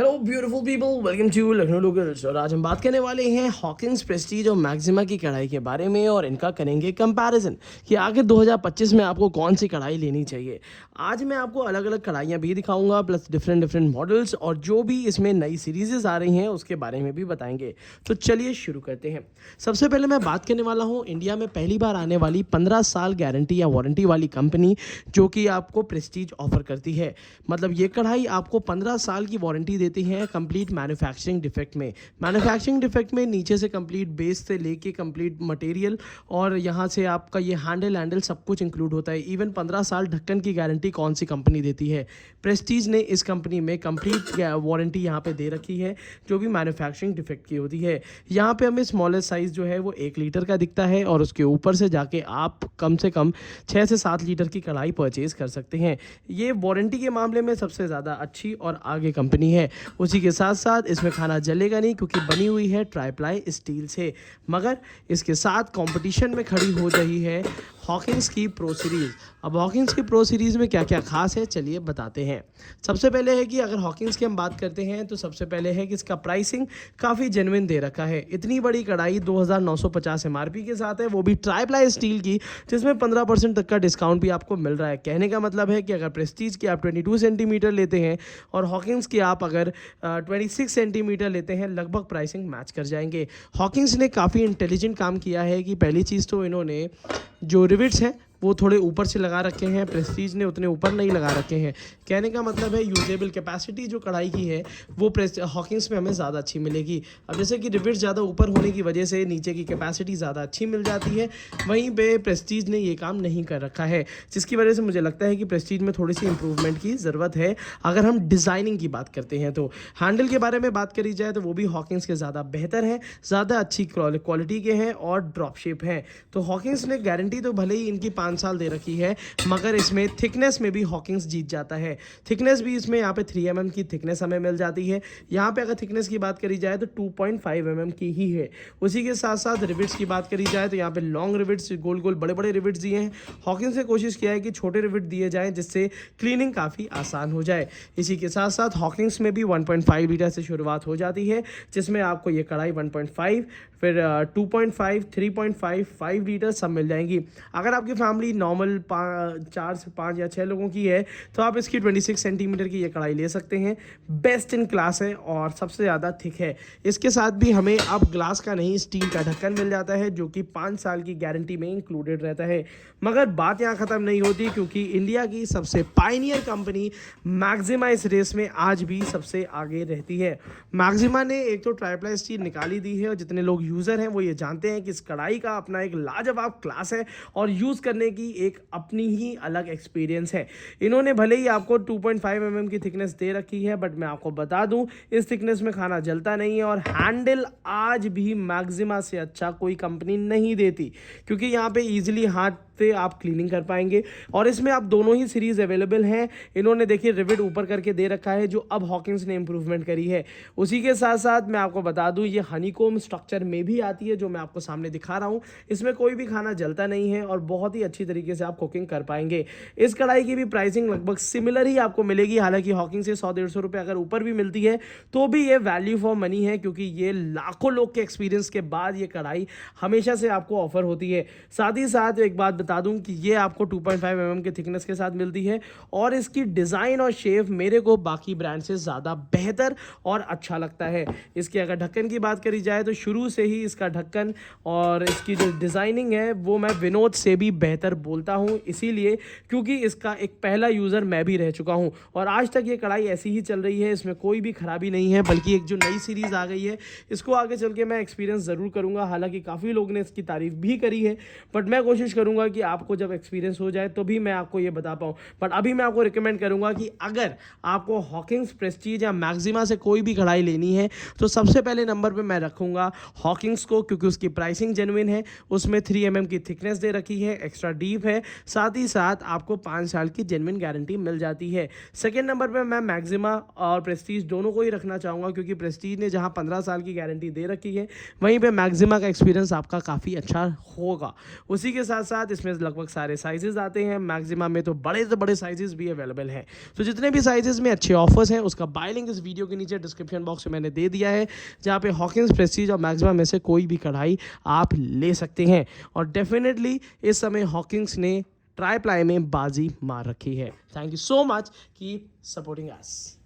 Hello beautiful people, welcome to Lucknow locals. और आज हम बात करने वाले हैं हॉकिंस प्रेस्टीज और मैक्सिमा की कढ़ाई के बारे में और इनका करेंगे कंपैरिजन कि आखिर 2025 में आपको कौन सी कढ़ाई लेनी चाहिए। आज मैं आपको अलग अलग कढ़ाइयाँ भी दिखाऊंगा, प्लस डिफरेंट डिफरेंट मॉडल्स और जो भी इसमें नई सीरीजेस आ रही हैं उसके बारे में भी बताएंगे। तो चलिए शुरू करते हैं। सबसे पहले मैं बात करने वाला हूँ इंडिया में पहली बार आने वाली 15 साल गारंटी या वारंटी वाली कंपनी जो कि आपको प्रेस्टीज ऑफर करती है। मतलब ये कढ़ाई आपको 15 साल की वारंटी देती हैं कंप्लीट मैन्युफैक्चरिंग डिफेक्ट में। मैन्युफैक्चरिंग डिफेक्ट में नीचे से कंप्लीट बेस से लेके कंप्लीट मटेरियल और यहाँ से आपका ये हैंडल सब कुछ इंक्लूड होता है। इवन 15 साल ढक्कन की गारंटी कौन सी कंपनी देती है? प्रेस्टीज ने इस कंपनी में कंप्लीट वारंटी यहाँ पे दे रखी है जो भी मैन्युफैक्चरिंग डिफेक्ट की होती है। यहाँ पे हमें स्मॉलेस्ट साइज़ जो है वो 1 लीटर का दिखता है और उसके ऊपर से जाके आप कम से कम 6 से 7 लीटर की कढ़ाई परचेज़ कर सकते हैं। ये वारंटी के मामले में सबसे ज़्यादा अच्छी और आगे कंपनी है। उसी के साथ साथ इसमें खाना जलेगा नहीं क्योंकि बनी हुई है ट्राईप्लाई स्टील से। मगर इसके साथ कंपटीशन में खड़ी हो रही है हॉकिंस की प्रो सीरीज़। अब हॉकिंस की प्रो सीरीज़ में क्या क्या खास है चलिए बताते हैं। सबसे पहले है कि अगर हॉकिंस की हम बात करते हैं तो सबसे पहले है कि इसका प्राइसिंग काफ़ी जेन्युइन दे रखा है। इतनी बड़ी कढ़ाई 2950 MRP के साथ है, वो भी ट्राईप्लाई स्टील की, जिसमें 15% तक का डिस्काउंट भी आपको मिल रहा है। कहने का मतलब है कि अगर प्रेस्टीज की आप 22 सेंटीमीटर लेते हैं और हॉकिंस की आप अगर 26 सेंटीमीटर लेते हैं, लगभग प्राइसिंग मैच कर जाएंगे। हॉकिंस ने काफ़ी इंटेलिजेंट काम किया है कि पहली चीज़ तो इन्होंने जो रिविट्स हैं वो थोड़े ऊपर से लगा रखे हैं, प्रेस्टीज ने उतने ऊपर नहीं लगा रखे हैं। कहने का मतलब है यूजेबल कैपेसिटी जो कढ़ाई की है वो हॉकिंस में हमें ज़्यादा अच्छी मिलेगी। अब जैसे कि रिविट्स ज़्यादा ऊपर होने की वजह से नीचे की कैपेसिटी ज़्यादा अच्छी मिल जाती है, वहीं पे प्रेस्टीज ने ये काम नहीं कर रखा है, जिसकी वजह से मुझे लगता है कि प्रेस्टीज में थोड़ी सी इंप्रूवमेंट की ज़रूरत है। अगर हम डिज़ाइनिंग की बात करते हैं तो हैंडल के बारे में बात करी जाए तो वो भी हॉकिंस के ज़्यादा बेहतर है, ज़्यादा अच्छी क्वालिटी के हैं और ड्रॉप शेप हैं। तो हॉकिंस ने गारंटी तो भले ही इनकी 5 साल दे रखी है, मगर इसमें थिकनेस में भी हॉकिंस जीत जाता है। थिकनेस भी इसमें यहाँ पे 3 mm की थिकनेस हमें मिल जाती है। यहाँ पे अगर थिकनेस की बात करी जाए तो 2.5 mm की ही है। उसी के साथ साथ रिविट्स की बात करी जाए तो यहाँ पे लॉन्ग रिविट्स, गोल गोल बड़े बड़े रिविट्स दिए हैं। हॉकिंस ने कोशिश किया है कि छोटे रिविट दिए जाएं जिससे क्लीनिंग काफ़ी आसान हो जाए। इसी के साथ साथ हॉकिंस में भी 1.5 लीटर से शुरुआत हो जाती है, जिसमें आपको ये कढ़ाई 1.5, फिर 2.5, 3.5, 5 लीटर सब मिल जाएंगी। अगर आपकी फैमिली नॉर्मल 4 से 5 या 6 लोगों की है तो आप इसकी 26 सेंटीमीटर की ये कढ़ाई ले सकते हैं। बेस्ट इन क्लास है और सबसे ज़्यादा थिक है। इसके साथ भी हमें अब ग्लास का नहीं स्टील का ढक्कन मिल जाता है जो कि 5 साल की गारंटी में इंक्लूडेड रहता है। मगर बात यहाँ ख़त्म नहीं होती क्योंकि इंडिया की सबसे पायनियर कंपनी मैक्सिमा इस रेस में आज भी सबसे आगे रहती है। मैक्सिमा ने एक तो ट्राईप्लाई स्टील निकाली दी है और जितने लोग यूज़र हैं वो ये जानते हैं कि इस कढ़ाई का अपना एक लाजवाब क्लास है और यूज़ करने की एक अपनी ही अलग एक्सपीरियंस है। इन्होंने भले ही आपको 2.5 mm की थिकनेस दे रखी है, बट मैं आपको बता दूं इस थिकनेस में खाना जलता नहीं है और हैंडल आज भी मैक्सिमा से अच्छा कोई कंपनी नहीं देती, क्योंकि यहाँ पे इजीली हाथ पे आप क्लीनिंग कर पाएंगे। और इसमें आप दोनों ही सीरीज़ अवेलेबल हैं। इन्होंने देखिए रिविट ऊपर करके दे रखा है जो अब हॉकिंस ने इंप्रूवमेंट करी है। उसी के साथ साथ मैं आपको बता दूं ये हनीकोम स्ट्रक्चर में भी आती है जो मैं आपको सामने दिखा रहा हूँ। इसमें कोई भी खाना जलता नहीं है और बहुत ही अच्छी तरीके से आप कुकिंग कर पाएंगे। इस कढ़ाई की भी प्राइसिंग लगभग सिमिलर ही आपको मिलेगी, हालांकि हॉकिंग से 100-150 रुपये अगर ऊपर भी मिलती है तो भी ये वैल्यू फॉर मनी है, क्योंकि ये लाखों लोग के एक्सपीरियंस के बाद ये कढ़ाई हमेशा से आपको ऑफर होती है। साथ ही साथ एक बात बता दूं कि ये आपको 2.5 mm के थिकनेस के साथ मिलती है और इसकी डिज़ाइन और शेप मेरे को बाकी ब्रांड से ज़्यादा बेहतर और अच्छा लगता है। इसके अगर ढक्कन की बात करी जाए तो शुरू से ही इसका ढक्कन और इसकी जो डिज़ाइनिंग है वो मैं विनोद से भी बेहतर बोलता हूँ, इसीलिए क्योंकि इसका एक पहला यूज़र मैं भी रह चुका हूँ और आज तक ये कढ़ाई ऐसी ही चल रही है। इसमें कोई भी खराबी नहीं है, बल्कि एक जो नई सीरीज़ आ गई है इसको आगे चल के मैं एक्सपीरियंस ज़रूर करूँगा। हालांकि काफ़ी लोगों ने इसकी तारीफ़ भी करी है, बट मैं कोशिश करूँगा कि आपको जब एक्सपीरियंस हो जाए तो भी मैं आपको ये बता पाऊँ। बट अभी मैं आपको रिकमेंड करूँगा कि अगर आपको हॉकिंस, प्रेस्टीज या मैक्सिमा से कोई भी कढ़ाई लेनी है तो सबसे पहले नंबर पे मैं रखूँगा हॉकिंस को, क्योंकि उसकी प्राइसिंग जेन्युइन है। उसमें 3 mm की थिकनेस दे रखी है, एक्स्ट्रा डीप है, साथ ही साथ आपको 5 साल की जेन्युइन गारंटी मिल जाती है। सेकेंड नंबर पर मैं मैक्सिमा और प्रेस्टीज दोनों को ही रखना चाहूँगा, क्योंकि प्रेस्टीज ने जहाँ 15 साल की गारंटी दे रखी है वहीं पर मैक्सिमा का एक्सपीरियंस आपका काफ़ी अच्छा होगा। उसी के साथ साथ जिसमें लगभग सारे साइजेस आते हैं। मैक्सिमा में तो बड़े साइजेस भी अवेलेबल हैं। तो जितने भी साइजेस में अच्छे ऑफर्स हैं उसका बाय लिंक इस वीडियो के नीचे डिस्क्रिप्शन बॉक्स में मैंने दे दिया है, जहाँ पे हॉकिंस प्रेस्टीज और मैक्सिमा में से कोई भी कढ़ाई आप ले सकते हैं। और डेफिनेटली इस समय हॉकिंस ने ट्राई प्लाई में बाजी मार रखी है। Thank you so much, keep supporting us.